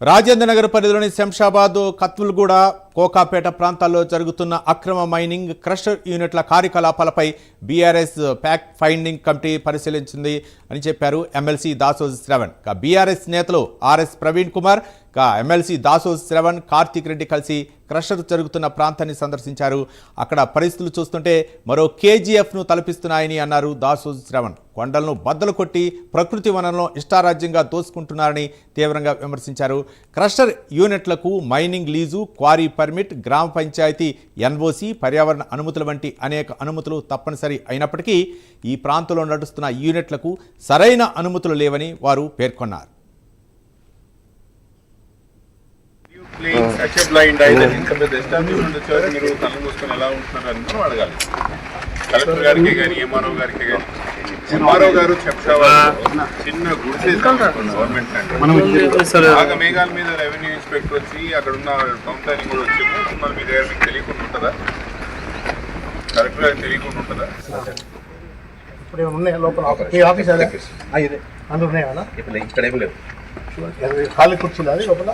రాజేంద్రనగర్ పరిధిలోని శంషాబాద్, కత్వల్గూడ, కోకాపేట ప్రాంతాల్లో జరుగుతున్న అక్రమ మైనింగ్, క్రషర్ యూనిట్ల కార్యకలాపాలపై బీఆర్ఎస్ ఫ్యాక్ట్ ఫైండింగ్ కమిటీ పరిశీలించింది అని చెప్పారు ఎమ్మెల్సీ దాసోజు శ్రవణ్. బీఆర్ఎస్ నేతలు ఆర్ఎస్ ప్రవీణ్ కుమార్, ఎమ్మెల్సీ దాసోజు శ్రవణ్, కార్తీక్ రెడ్డి కలిసి క్రషర్ జరుగుతున్న ప్రాంతాన్ని సందర్శించారు. అక్కడ పరిస్థితులు చూస్తుంటే మరో కేజీఎఫ్ను తలపిస్తున్నాయని అన్నారు దాసోజు శ్రవణ్. కొండలను బద్దలు కొట్టి ప్రకృతి వనంలో ఇష్టారాజ్యంగా దోసుకుంటున్నారని తీవ్రంగా విమర్శించారు. క్రషర్ యూనిట్లకు మైనింగ్ లీజు, క్వారీ పర్మిట్, గ్రామ పంచాయతీ ఎన్ఓసి, పర్యావరణ అనుమతులు వంటి అనేక అనుమతులు తప్పనిసరి అయినప్పటికీ ఈ ప్రాంతంలో నడుస్తున్న యూనిట్లకు సరైన అనుమతులు లేవని వారు పేర్కొన్నారు. Playing such a blind eye that ఇంత పెద్ద ఎస్టాబ్లిష్మెంట్ వచ్చారు, మీరు కళ్ళు మూసుకొని ఎలా ఉంటున్నారు అని మనం అడగాలి. కలెక్టర్ గారికి కానీ ఎంఆర్ఓ గారికి కానీ. ఎంఆర్ఓ గారు చిన్న గుడిసే గవర్నమెంట్ బాగా మేఘాల మీద రెవెన్యూ ఇన్స్పెక్టర్ వచ్చి అక్కడ ఉన్న టౌన్ ప్లానింగ్ కూడా వచ్చి మన మీ దగ్గర మీకు తెలియకుండా ఉంటుందా? కలెక్టర్ గారికి తెలియకుండా ఉంటుందా? ఇప్పుడు ఉన్నాయి లోపల ఆఫీస్ అందులో ఉన్నాయా? ఇప్పుడు ఇక్కడ ఏమి లేవు. ఖాళీ కూర్చుంది అది లోపల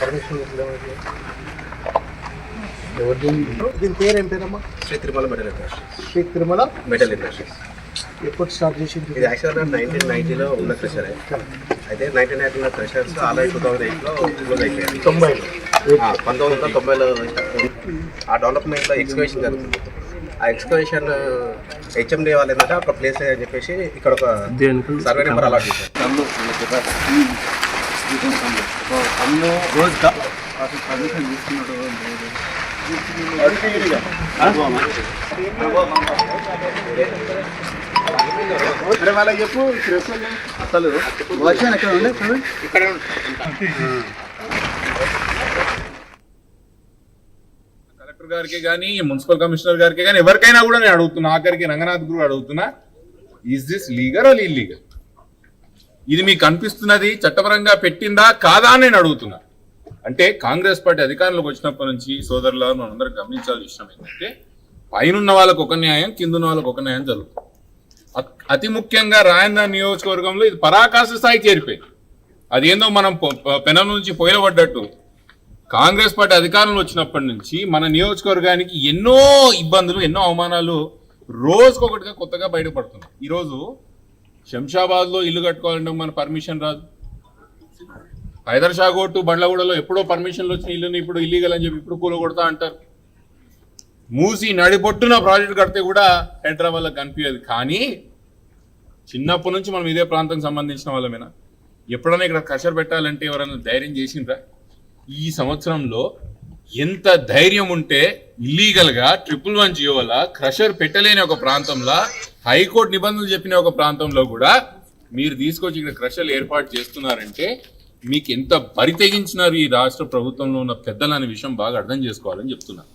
పర్మిషన్. దీని పేరు ఏం పేరమ్మా? Shri Tirumala metal industries. Shri Tirumala metal industries ఎప్పుడు స్టార్ట్ చేసింది? ఇది యాక్చువల్గా 1990లో ఉన్న క్రషర్. అయితే 1990 ఉన్న క్రషర్స్ ఆల్రెడీ 2008లో క్లోజ్ అయిపోయాయి. 1990లో ఆ డెవలప్మెంట్లో ఎక్స్కవేషన్ జరుగుతుంది. ఆ ఎక్స్కవేషన్ హెచ్ఎండి వాళ్ళు ఏంటంటే ఒక ప్లేస్ అని చెప్పేసి ఇక్కడ ఒక సర్వే నెంబర్ అలాట్ చేశారు. వాళ్ళకి చెప్పు అసలు వర్షం ఎక్కడ ఉండే ఇక్కడ కలెక్టర్ గారికి కానీ మున్సిపల్ కమిషనర్ గారికి కానీ ఎవరికైనా కూడా నేను అడుగుతున్నా, ఆఖరికి రంగనాథ్ గురు అడుగుతున్నా, is this legal are illegal? ఇది మీకు అనిపిస్తున్నది చట్టపరంగా పెట్టిందా కాదా అని నేను అడుగుతున్నా. అంటే కాంగ్రెస్ పార్టీ అధికారంలోకి వచ్చినప్పటి నుంచి సోదరులు మనందరం గమనించాల్సిన విషయం ఏంటంటే పైన వాళ్ళకు ఒక న్యాయం, కింద ఉన్న వాళ్ళకు ఒక న్యాయం జరుగుతుంది. అతి ముఖ్యంగా రాయన్న నియోజకవర్గంలో ఇది పరాకాష్ఠ స్థాయి చేరిపోయింది. అదేందో మనం పెనం నుంచి పొయ్యబడ్డట్టు కాంగ్రెస్ పార్టీ అధికారంలో వచ్చినప్పటి నుంచి మన నియోజకవర్గానికి ఎన్నో ఇబ్బందులు, ఎన్నో అవమానాలు రోజుకొకటిగా కొత్తగా బయటపడుతున్నాయి. ఈరోజు శంషాబాద్లో ఇల్లు కట్టుకోవాలంటే మన పర్మిషన్ రాదు. హైదరాబాద్ బండ్లగూడలో ఎప్పుడో పర్మిషన్లు వచ్చిన ఇల్లుని ఇప్పుడు ఇల్లీగల్ అని చెప్పి ఇప్పుడు కూలగొడతా అంటారు. మూసి నడిపొట్టున ప్రాజెక్ట్ కడితే కూడా హైదరాబాద్లో కనిపించదు. కానీ చిన్నప్పటి నుంచి మనం ఇదే ప్రాంతానికి సంబంధించిన వాళ్ళమేనా? ఎప్పుడైనా ఇక్కడ క్రషర్ పెట్టాలంటే ఎవరైనా ధైర్యం చేసిండ్రా? ఈ సంవత్సరంలో ఎంత ధైర్యం ఉంటే ఇల్లీగల్గా 111 జియో వల్ల క్రషర్ పెట్టలేని ఒక ప్రాంతంలో, హైకోర్టు నిబంధనలు చెప్పిన ఒక ప్రాంతంలో కూడా మీరు తీసుకొచ్చి ఇక్కడ క్రషర్లు ఏర్పాటు చేస్తున్నారంటే మీకు ఎంత బరి తెగించినారు ఈ రాష్ట్ర ప్రభుత్వంలో ఉన్న పెద్దలు అనే విషయం బాగా అర్థం చేసుకోవాలని చెప్తున్నారు.